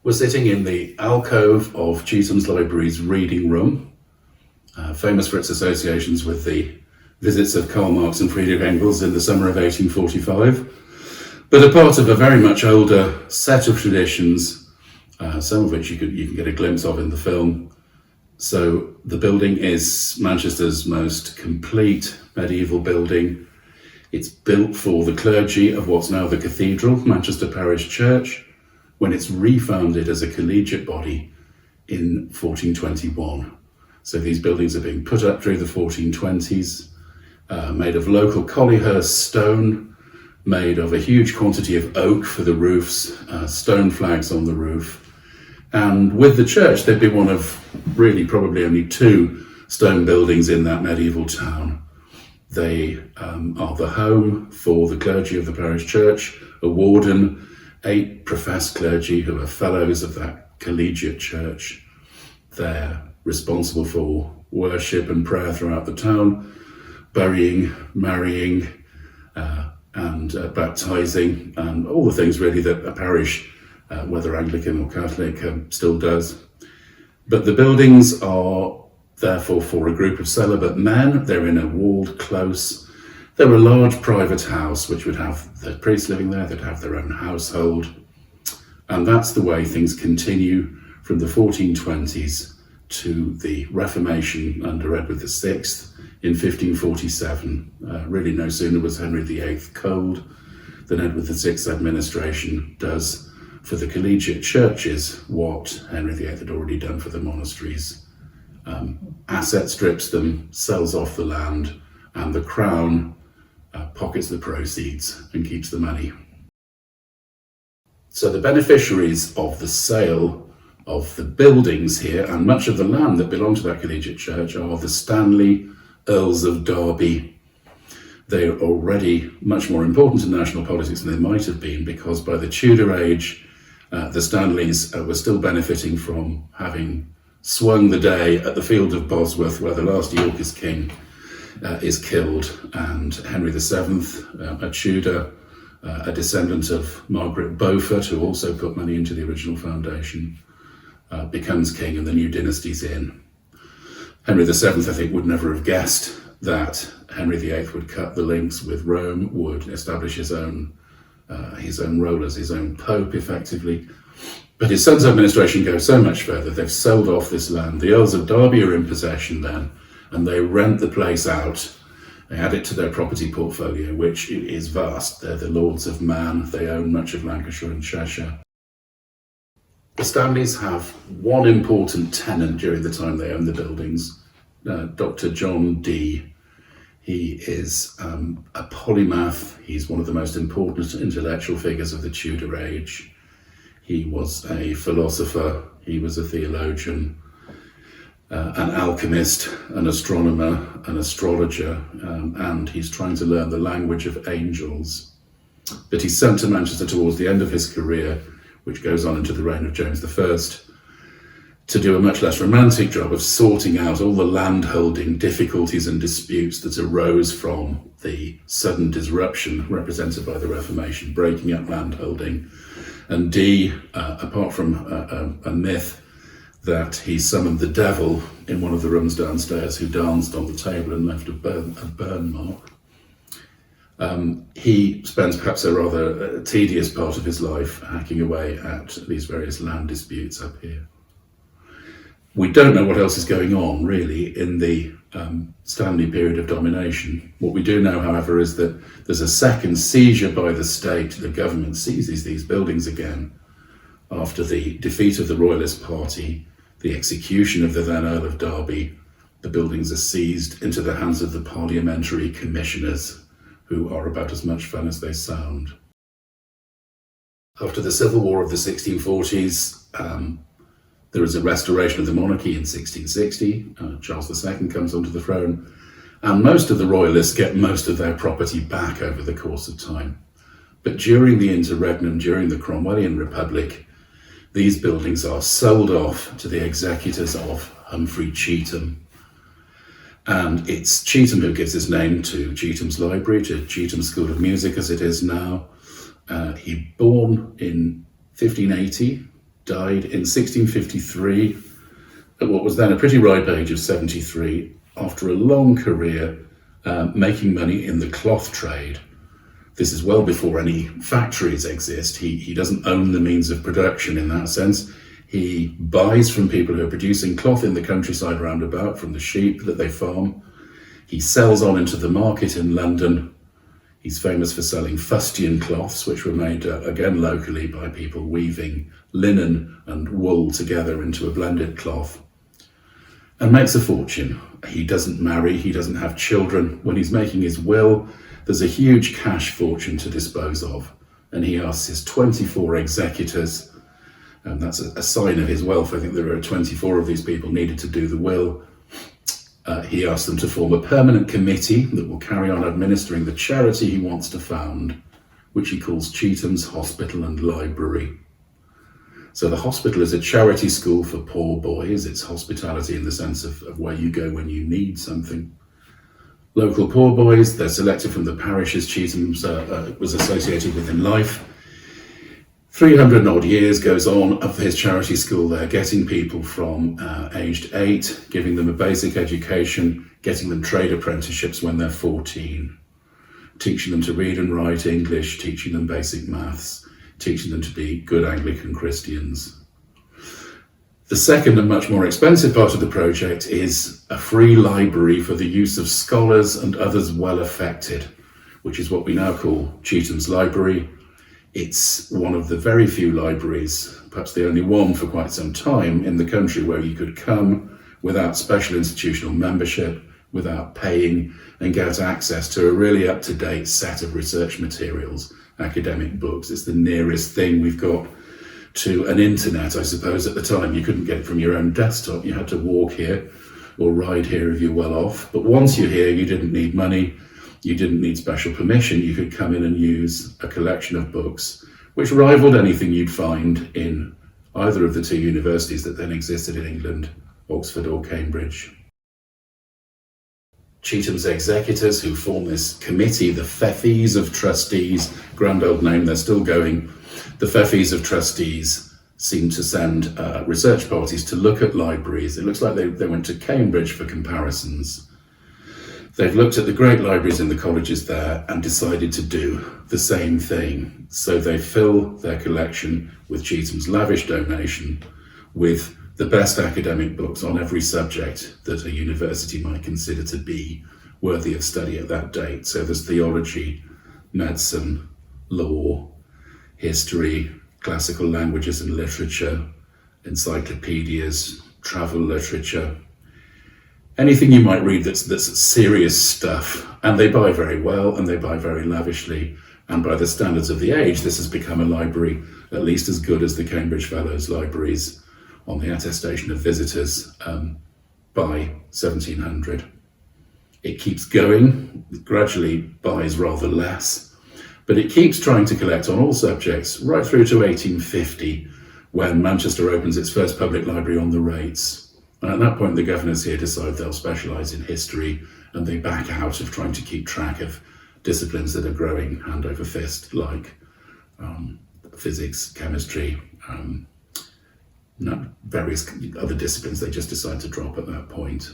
We're sitting in the alcove of Chetham's Library's reading room, famous for its associations with the visits of Karl Marx and Friedrich Engels in the summer of 1845, but a part of a very much older set of traditions, some of which you can get a glimpse of in the film. So the building is Manchester's most complete medieval building. It's built for the clergy of what's now the Cathedral, Manchester Parish Church, when it's refounded as a collegiate body in 1421. So these buildings are being put up through the 1420s, made of local Collyhurst stone, made of a huge quantity of oak for the roofs, stone flags on the roof. And with the church, they'd be one of really probably only two stone buildings in that medieval town. They are the home for the clergy of the parish church, a warden, 8 professed clergy who are fellows of that collegiate church. They're responsible for worship and prayer throughout the town, burying, marrying, and baptizing, and all the things really that a parish, whether Anglican or Catholic, still does. But the buildings are therefore for a group of celibate men. They're in a walled close. They're a large private house which would have the priests living there, they'd have their own household. And that's the way things continue from the 1420s to the Reformation under Edward VI in 1547. Really no sooner was Henry VIII cold than Edward VI's administration does for the collegiate churches what Henry VIII had already done for the monasteries. Asset strips them, sells off the land, and the Crown pockets the proceeds and keeps the money. So the beneficiaries of the sale of the buildings here and much of the land that belonged to that collegiate church are the Stanley Earls of Derby. They are already much more important in national politics than they might have been, because by the Tudor age, the Stanleys were still benefiting from having swung the day at the field of Bosworth, where the last Yorkist king is killed, and Henry VII, a Tudor, a descendant of Margaret Beaufort, who also put money into the original foundation, becomes king and the new dynasty's in. Henry VII, I think, would never have guessed that Henry VIII would cut the links with Rome, would establish his own role as his own pope, effectively. But his son's administration goes so much further. They've sold off this land. The Earls of Derby are in possession then, and they rent the place out. They add it to their property portfolio, which is vast. They're the Lords of Man. They own much of Lancashire and Cheshire. The Stanleys have one important tenant during the time they own the buildings, Dr. John Dee. He is a polymath. He's one of the most important intellectual figures of the Tudor age. He was a philosopher, he was a theologian, an alchemist, an astronomer, an astrologer, and he's trying to learn the language of angels. But he's sent to Manchester towards the end of his career, which goes on into the reign of James I, to do a much less romantic job of sorting out all the landholding difficulties and disputes that arose from the sudden disruption represented by the Reformation, breaking up landholding. And Dee, apart from a myth that he summoned the devil in one of the rooms downstairs who danced on the table and left a burn mark, he spends perhaps a rather tedious part of his life hacking away at these various land disputes up here. We don't know what else is going on, really, in the Stanley period of domination. What we do know, however, is that there's a second seizure by the state. The government seizes these buildings again after the defeat of the Royalist Party, the execution of the then Earl of Derby. The buildings are seized into the hands of the parliamentary commissioners, who are about as much fun as they sound. After the Civil War of the 1640s, there is a restoration of the monarchy in 1660. Charles II comes onto the throne, and most of the royalists get most of their property back over the course of time. But during the interregnum, during the Cromwellian Republic, these buildings are sold off to the executors of Humphrey Chetham. And it's Chetham who gives his name to Chetham's Library, to Chetham School of Music as it is now. He born in 1580, died in 1653 at what was then a pretty ripe age of 73, after a long career making money in the cloth trade. This is well before any factories exist. He doesn't own the means of production in that sense. He buys from people who are producing cloth in the countryside roundabout, from the sheep that they farm. He sells on into the market in London. He's famous for selling fustian cloths, which were made, again locally, by people weaving linen and wool together into a blended cloth, and makes a fortune. He doesn't marry, he doesn't have children. When he's making his will, there's a huge cash fortune to dispose of, and he asks his 24 executors, and that's a sign of his wealth. I think there are 24 of these people needed to do the will. He asks them to form a permanent committee that will carry on administering the charity he wants to found, which he calls Chetham's Hospital and Library. So the hospital is a charity school for poor boys. It's hospitality in the sense of where you go when you need something. Local poor boys, they're selected from the parishes Chetham was associated with in life. 300 odd years goes on of his charity school there, getting people from aged 8, giving them a basic education, getting them trade apprenticeships when they're 14, teaching them to read and write English, teaching them basic maths, teaching them to be good Anglican Christians. The second and much more expensive part of the project is a free library for the use of scholars and others well affected, which is what we now call Chetham's Library. It's one of the very few libraries, perhaps the only one for quite some time, in the country where you could come without special institutional membership, without paying, and get access to a really up-to-date set of research materials, academic books. It's the nearest thing we've got to an internet, I suppose. At the time, you couldn't get it from your own desktop. You had to walk here or ride here if you're well off. But once you're here, you didn't need money. You didn't need special permission. You could come in and use a collection of books which rivaled anything you'd find in either of the two universities that then existed in England, Oxford or Cambridge. Chetham's executors, who form this committee, the Feffees of Trustees, grand old name, they're still going. The Feffees of Trustees seem to send research parties to look at libraries. It looks like they went to Cambridge for comparisons. They've looked at the great libraries in the colleges there and decided to do the same thing. So they fill their collection with Chetham's lavish donation with the best academic books on every subject that a university might consider to be worthy of study at that date. So there's theology, medicine, law, history, classical languages and literature, encyclopedias, travel literature, anything you might read that's serious stuff. And they buy very well and they buy very lavishly. And by the standards of the age, this has become a library at least as good as the Cambridge Fellows libraries on the attestation of visitors by 1700. It keeps going, it gradually buys rather less, but it keeps trying to collect on all subjects right through to 1850, when Manchester opens its first public library on the rates. And at that point, the governors here decide they'll specialise in history, and they back out of trying to keep track of disciplines that are growing hand over fist, like physics, chemistry, various other disciplines. They just decide to drop at that point.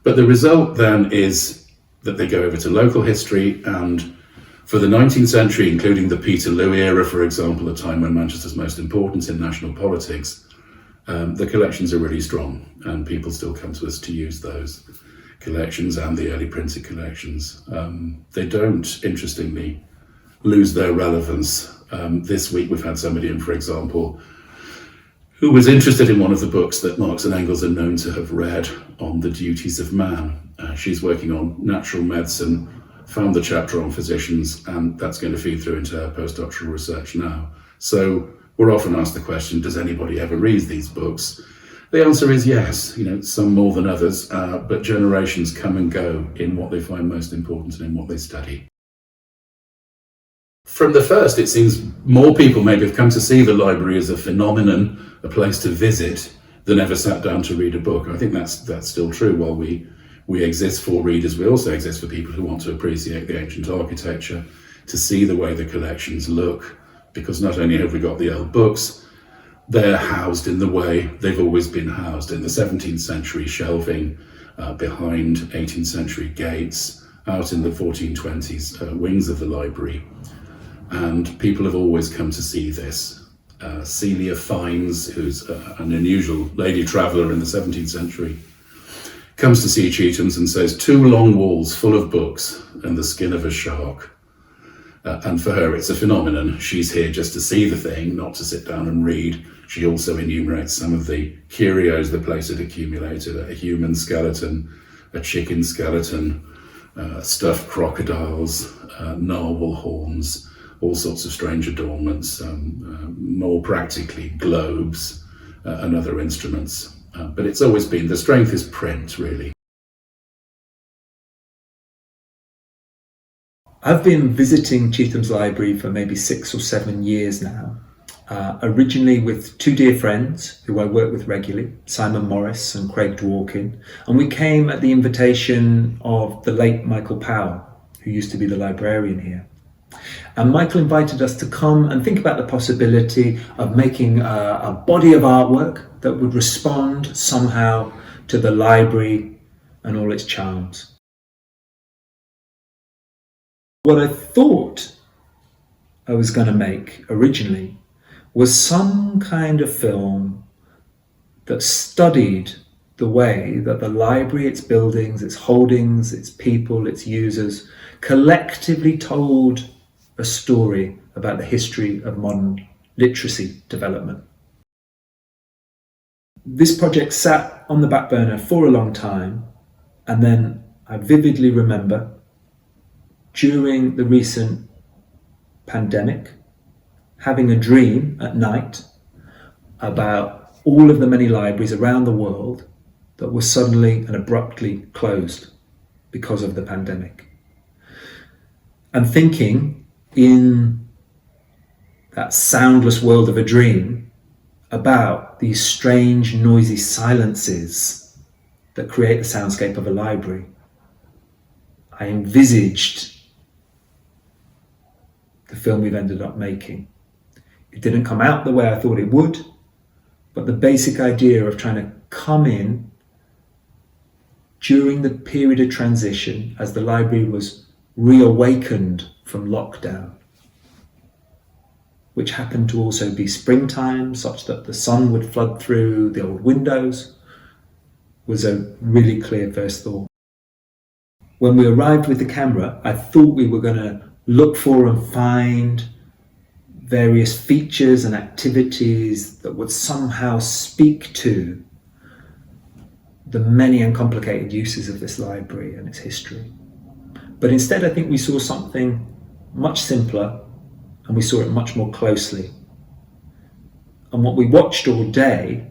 But the result then is that they go over to local history, and for the 19th century, including the Peterloo era, for example, a time when Manchester's most important in national politics, the collections are really strong, and people still come to us to use those collections and the early printed collections. They don't, interestingly, lose their relevance. This week we've had somebody in, for example, who was interested in one of the books that Marx and Engels are known to have read on the duties of man. She's working on natural medicine, found the chapter on physicians, and that's going to feed through into her postdoctoral research now. So we're often asked the question, does anybody ever read these books? The answer is yes, some more than others, but generations come and go in what they find most important and in what they study. From the first, it seems more people maybe have come to see the library as a phenomenon, a place to visit, than ever sat down to read a book. I think that's still true. While we exist for readers, we also exist for people who want to appreciate the ancient architecture, to see the way the collections look, because not only have we got the old books, they're housed in the way they've always been housed, in the 17th century shelving behind 18th century gates, out in the 1420s wings of the library. And people have always come to see this. Celia Fiennes, who's an unusual lady traveller in the 17th century, comes to see Chetham's and says, 2 long walls full of books and the skin of a shark. And for her, it's a phenomenon. She's here just to see the thing, not to sit down and read. She also enumerates some of the curios the place had accumulated: a human skeleton, a chicken skeleton, stuffed crocodiles, narwhal horns, all sorts of strange adornments, more practically globes and other instruments. But it's always been, the strength is print, really. I've been visiting Chetham's library for maybe 6 or 7 years now, originally with 2 dear friends who I work with regularly, Simon Morris and Craig Dworkin, and we came at the invitation of the late Michael Powell, who used to be the librarian here. And Michael invited us to come and think about the possibility of making a body of artwork that would respond somehow to the library and all its charms. What I thought I was going to make originally was some kind of film that studied the way that the library, its buildings, its holdings, its people, its users, collectively told a story about the history of modern literacy development. This project sat on the back burner for a long time, and then I vividly remember during the recent pandemic having a dream at night about all of the many libraries around the world that were suddenly and abruptly closed because of the pandemic. And thinking in that soundless world of a dream about these strange, noisy silences that create the soundscape of a library. I envisaged the film we've ended up making. It didn't come out the way I thought it would, but the basic idea of trying to come in during the period of transition as the library was reawakened from lockdown, which happened to also be springtime, such that the sun would flood through the old windows, was a really clear first thought. When we arrived with the camera, I thought we were going to look for and find various features and activities that would somehow speak to the many and complicated uses of this library and its history. But instead, I think we saw something much simpler, and we saw it much more closely. And what we watched all day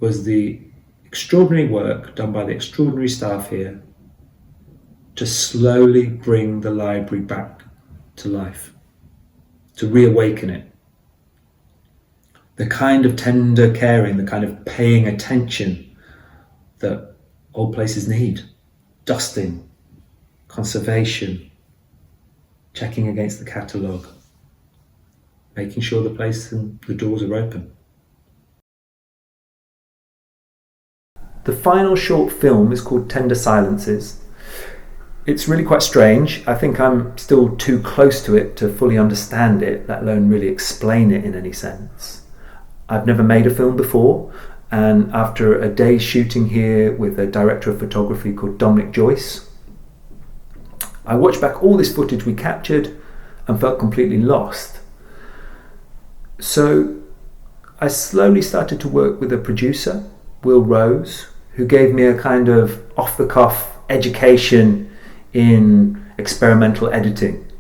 was the extraordinary work done by the extraordinary staff here to slowly bring the library back to life, to reawaken it. The kind of tender caring, the kind of paying attention that old places need. Dusting, conservation, checking against the catalogue, making sure the place and the doors are open. The final short film is called Tender Silences. It's really quite strange. I think I'm still too close to it to fully understand it, let alone really explain it in any sense. I've never made a film before, and after a day's shooting here with a director of photography called Dominic Joyce, I watched back all this footage we captured and felt completely lost. So I slowly started to work with a producer, Will Rose, who gave me a kind of off-the-cuff education in experimental editing.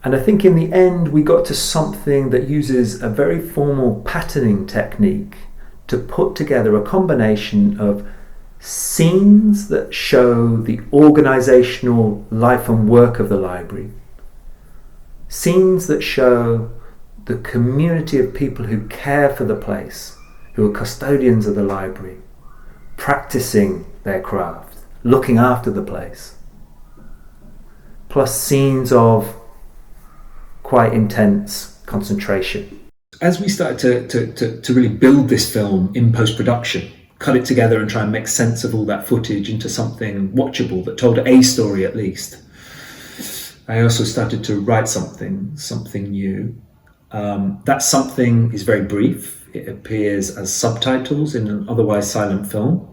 And I think in the end we got to something that uses a very formal patterning technique to put together a combination of scenes that show the organizational life and work of the library, scenes that show the community of people who care for the place, who are custodians of the library, practicing their craft, looking after the place, plus scenes of quite intense concentration. As we started to really build this film in post-production, cut it together and try and make sense of all that footage into something watchable that told a story at least, I also started to write something new. That something is very brief. It appears as subtitles in an otherwise silent film.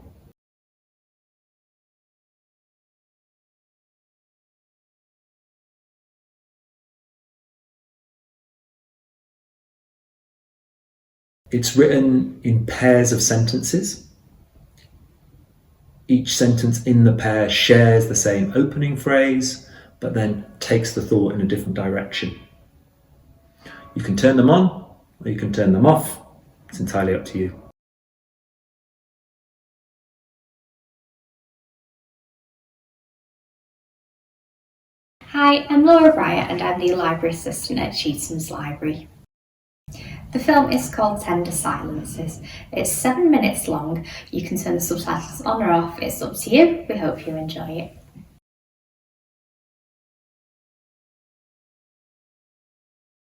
It's written in pairs of sentences. Each sentence in the pair shares the same opening phrase, but then takes the thought in a different direction. You can turn them on, or you can turn them off. It's entirely up to you. Hi, I'm Laura Bryer and I'm the library assistant at Chetham's library. The film is called Tender Silences. It's 7 minutes long. You can turn the subtitles on or off, it's up to you. We hope you enjoy it.